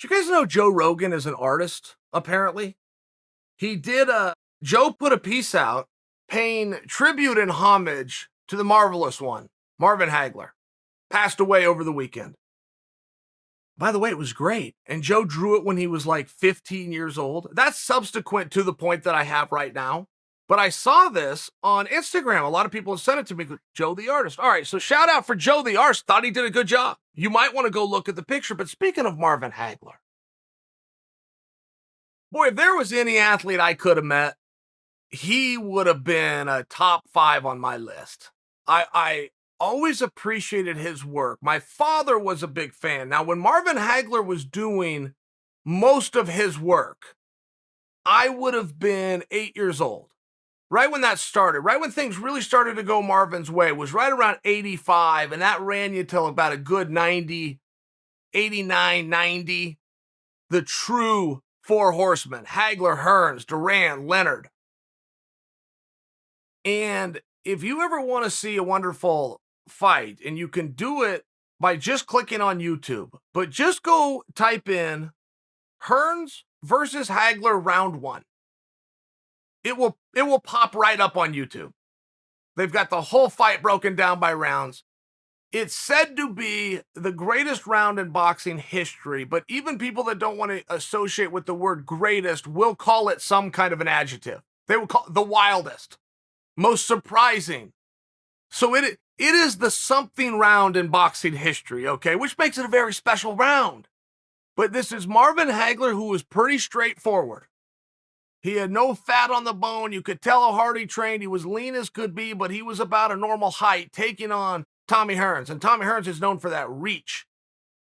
Did you guys know Joe Rogan is an artist, apparently? Joe put a piece out paying tribute and homage to the marvelous one, Marvin Hagler, passed away over the weekend. By the way, it was great. And Joe drew it when he was like 15 years old. That's subsequent to the point that I have right now. But I saw this on Instagram. A lot of people have sent it to me. Joe the artist. All right, so shout out for Joe the artist. Thought he did a good job. You might want to go look at the picture. But speaking of Marvin Hagler, boy, if there was any athlete I could have met, he would have been a top 5 on my list. I always appreciated his work. My father was a big fan. Now, when Marvin Hagler was doing most of his work, I would have been 8 years old. Right when that started, right when things really started to go Marvin's way, was right around 85, and that ran you till about a good 90, 89, 90. The true four horsemen, Hagler, Hearns, Duran, Leonard. And if you ever want to see a wonderful fight, and you can do it by just clicking on YouTube, but just go type in Hearns versus Hagler round 1. It will pop right up on YouTube. They've got the whole fight broken down by rounds. It's said to be the greatest round in boxing history, but even people that don't want to associate with the word greatest will call it some kind of an adjective. They will call it the wildest, most surprising. So it is the something round in boxing history, okay, which makes it a very special round. But this is Marvin Hagler, who was pretty straightforward. He had no fat on the bone. You could tell how hard he trained. He was lean as could be, but he was about a normal height, taking on Tommy Hearns. And Tommy Hearns is known for that reach.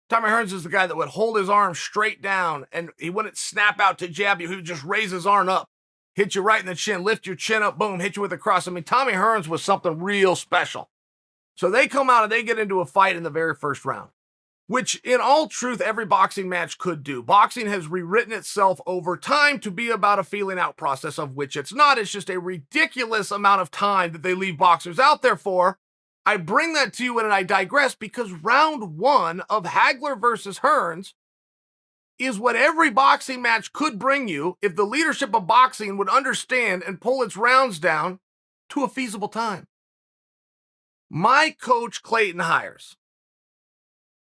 Tommy Hearns is the guy that would hold his arm straight down, and he wouldn't snap out to jab you. He would just raise his arm up, hit you right in the chin, lift your chin up, boom, hit you with a cross. I mean, Tommy Hearns was something real special. So they come out and they get into a fight in the very first round, which in all truth, every boxing match could do. Boxing has rewritten itself over time to be about a feeling out process, of which it's not. It's just a ridiculous amount of time that they leave boxers out there for. I bring that to you and I digress because round 1 of Hagler versus Hearns is what every boxing match could bring you if the leadership of boxing would understand and pull its rounds down to a feasible time. My coach, Clayton Hires,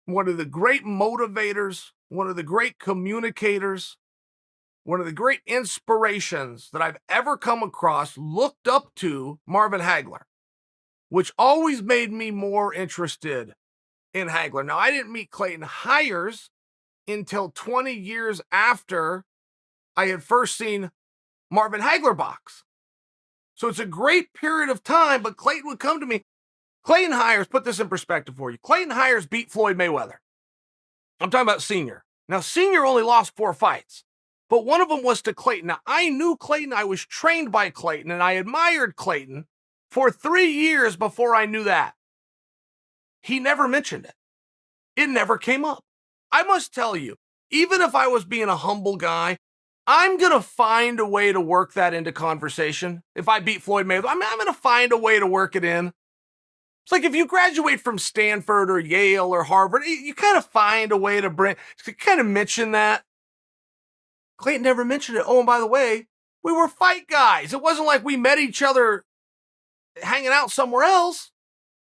one of the great motivators, one of the great communicators, one of the great inspirations that I've ever come across, looked up to Marvin Hagler, which always made me more interested in Hagler. Now, I didn't meet Clayton Hires until 20 years after I had first seen Marvin Hagler box. So it's a great period of time, but Clayton would come to me. Clayton Hires, put this in perspective for you. Clayton Hires beat Floyd Mayweather. I'm talking about Senior. Now, Senior only lost 4 fights, but one of them was to Clayton. Now, I knew Clayton. I was trained by Clayton, and I admired Clayton for 3 years before I knew that. He never mentioned it. It never came up. I must tell you, even if I was being a humble guy, I'm going to find a way to work that into conversation. If I beat Floyd Mayweather, I'm going to find a way to work it in. It's like if you graduate from Stanford or Yale or Harvard, you kind of find a way to kind of mention that. Clayton never mentioned it. Oh, and by the way, we were fight guys. It wasn't like we met each other hanging out somewhere else.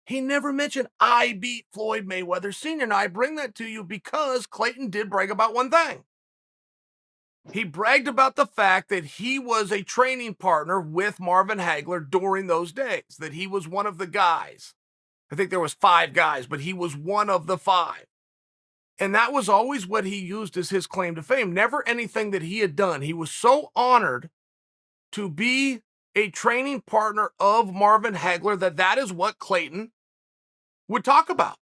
He never mentioned I beat Floyd Mayweather Sr. Now, I bring that to you because Clayton did brag about one thing. He bragged about the fact that he was a training partner with Marvin Hagler during those days, that he was one of the guys. I think there was 5 guys, but he was one of the 5. And that was always what he used as his claim to fame. Never anything that he had done. He was so honored to be a training partner of Marvin Hagler that is what Clayton would talk about.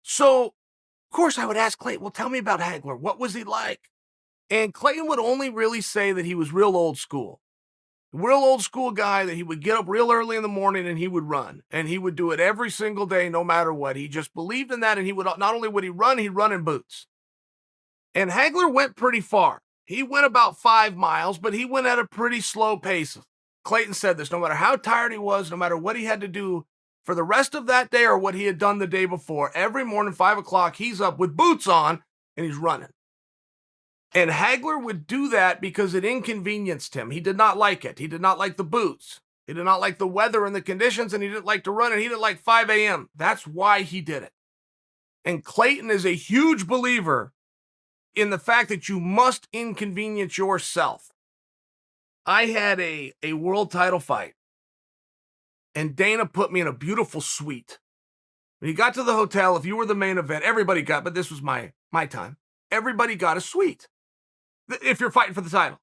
So, of course, I would ask Clayton, well, tell me about Hagler. What was he like? And Clayton would only really say that he was real old school. Real old school guy, that he would get up real early in the morning and he would run. And he would do it every single day, no matter what. He just believed in that, and he would not only would he run, he'd run in boots. And Hagler went pretty far. He went about 5 miles, but he went at a pretty slow pace. Clayton said this, no matter how tired he was, no matter what he had to do for the rest of that day or what he had done the day before, every morning, 5 o'clock, he's up with boots on, and he's running. And Hagler would do that because it inconvenienced him. He did not like it. He did not like the boots. He did not like the weather and the conditions, and he didn't like to run, and he didn't like 5 a.m. That's why he did it. And Clayton is a huge believer in the fact that you must inconvenience yourself. I had a world title fight, and Dana put me in a beautiful suite. When you got to the hotel, if you were the main event, everybody got, but this was my time, everybody got a suite if you're fighting for the title.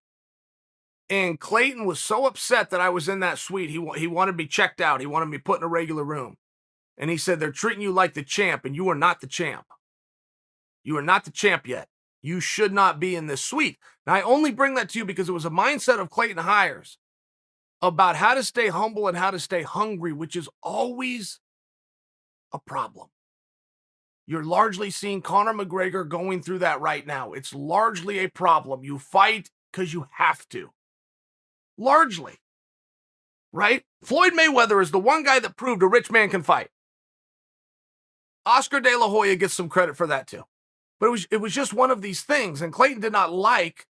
And Clayton was so upset that I was in that suite. He wanted me checked out. He wanted me put in a regular room. And he said, they're treating you like the champ, and you are not the champ. You are not the champ yet. You should not be in this suite. Now, I only bring that to you because it was a mindset of Clayton Hires about how to stay humble and how to stay hungry, which is always a problem. You're largely seeing Conor McGregor going through that right now. It's largely a problem. You fight because you have to. Largely. Right? Floyd Mayweather is the one guy that proved a rich man can fight. Oscar De La Hoya gets some credit for that too. But it was just one of these things. And Clayton did not like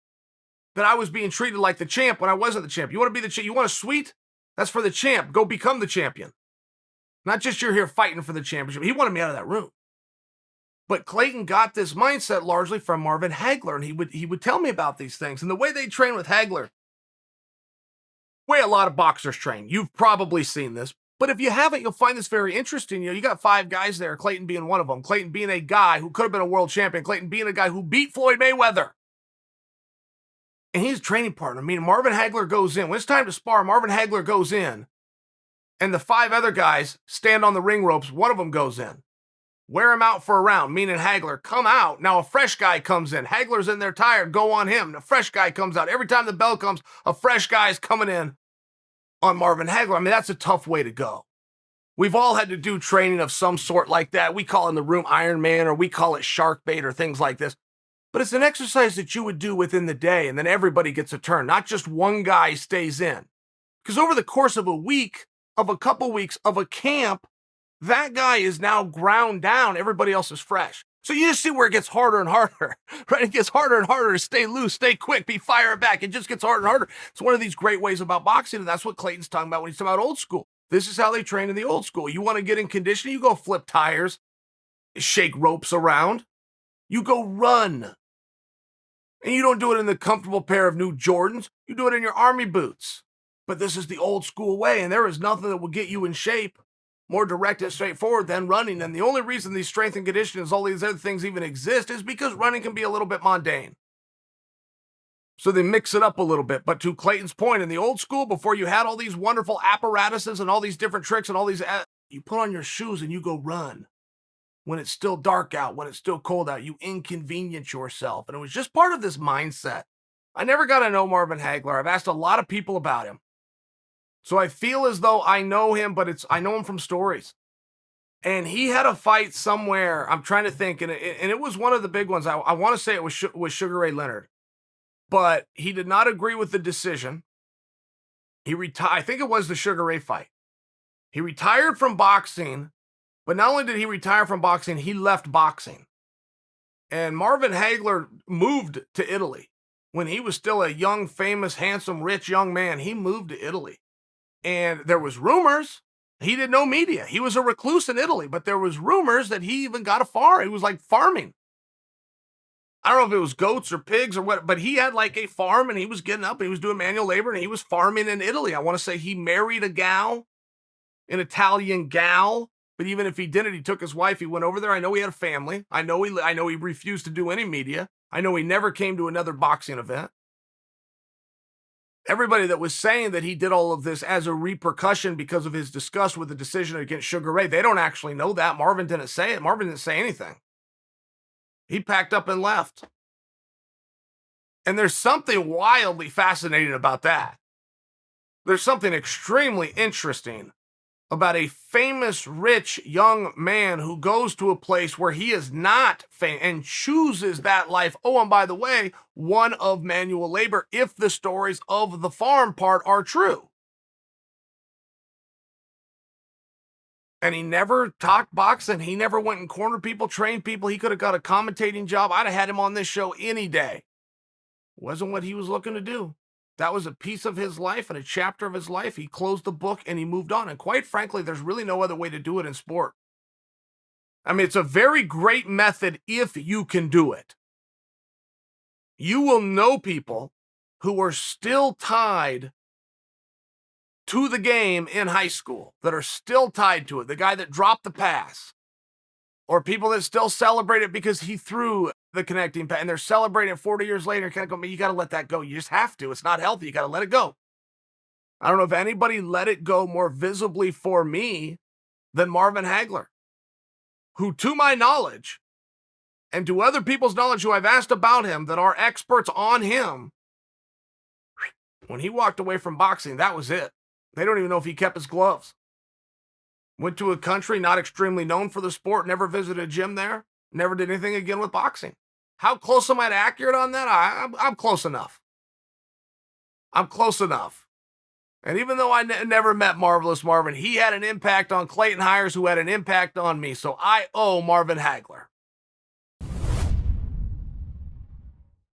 that I was being treated like the champ when I wasn't the champ. You want to be the champ? You want a suite? That's for the champ. Go become the champion. Not just you're here fighting for the championship. He wanted me out of that room. But Clayton got this mindset largely from Marvin Hagler, and he would tell me about these things. And the way they train with Hagler, way a lot of boxers train. You've probably seen this. But if you haven't, you'll find this very interesting. You got 5 guys there, Clayton being one of them. Clayton being a guy who could have been a world champion. Clayton being a guy who beat Floyd Mayweather. And he's a training partner. I mean, Marvin Hagler goes in. When it's time to spar, Marvin Hagler goes in. And the 5 other guys stand on the ring ropes. One of them goes in. Wear him out for a round, meaning Hagler, come out. Now a fresh guy comes in. Hagler's in there tired. Go on him. A fresh guy comes out. Every time the bell comes, a fresh guy's coming in on Marvin Hagler. I mean, that's a tough way to go. We've all had to do training of some sort like that. We call it in the room Iron Man, or we call it shark bait or things like this. But it's an exercise that you would do within the day, and then everybody gets a turn. Not just one guy stays in. Because over the course of a week, of a couple weeks, of a camp, that guy is now ground down. Everybody else is fresh. So you just see where it gets harder and harder, right? It gets harder and harder to stay loose, stay quick, be firing back. It just gets harder and harder. It's one of these great ways about boxing, and that's what Clayton's talking about when he's talking about old school. This is how they train in the old school. You want to get in conditioning, you go flip tires, shake ropes around. You go run. And you don't do it in the comfortable pair of new Jordans. You do it in your army boots. But this is the old school way, and there is nothing that will get you in shape more direct and straightforward than running. And the only reason these strength and conditioning, all these other things even exist is because running can be a little bit mundane. So they mix it up a little bit. But to Clayton's point, in the old school, before you had all these wonderful apparatuses and all these different tricks and all these, you put on your shoes and you go run. When it's still dark out, when it's still cold out, you inconvenience yourself. And it was just part of this mindset. I never got to know Marvin Hagler. I've asked a lot of people about him. So I feel as though I know him, but I know him from stories. And he had a fight somewhere. I'm trying to think, and it was one of the big ones. I want to say it was Sugar Ray Leonard, but he did not agree with the decision. He retired. I think it was the Sugar Ray fight. He retired from boxing, but not only did he retire from boxing, he left boxing. And Marvin Hagler moved to Italy when he was still a young, famous, handsome, rich young man. He moved to Italy. And there was rumors. He did no media. He was a recluse in Italy, but there was rumors that he even got a farm. He was like farming. I don't know if it was goats or pigs or what, but he had like a farm and he was getting up and he was doing manual labor and he was farming in Italy. I want to say he married a gal, an Italian gal, but even if he didn't, he took his wife, he went over there. I know he had a family. I know he refused to do any media. I know he never came to another boxing event. Everybody that was saying that he did all of this as a repercussion because of his disgust with the decision against Sugar Ray, they don't actually know that. Marvin didn't say it. Marvin didn't say anything. He packed up and left. And there's something wildly fascinating about that. There's something extremely interesting about a famous, rich young man who goes to a place where he is not famous and chooses that life. Oh, and by the way, one of manual labor, if the stories of the farm part are true. And he never talked boxing. He never went and cornered people, trained people. He could have got a commentating job. I'd have had him on this show any day. Wasn't what he was looking to do. That was a piece of his life and a chapter of his life. He closed the book and he moved on. And quite frankly, there's really no other way to do it in sport. I mean, it's a very great method if you can do it. You will know people who are still tied to the game in high school, that are still tied to it. The guy that dropped the pass, or people that still celebrate it because he threw the connecting pass, and they're celebrating it 40 years later. You got to let that go. You just have to. It's not healthy. You got to let it go. I don't know if anybody let it go more visibly for me than Marvin Hagler, who, to my knowledge, and to other people's knowledge who I've asked about him that are experts on him, when he walked away from boxing, that was it. They don't even know if he kept his gloves. Went to a country not extremely known for the sport, never visited a gym there, never did anything again with boxing. How close am I to accurate on that? I'm close enough. I'm close enough. And even though I never met Marvelous Marvin, he had an impact on Clayton Hires, who had an impact on me. So I owe Marvin Hagler.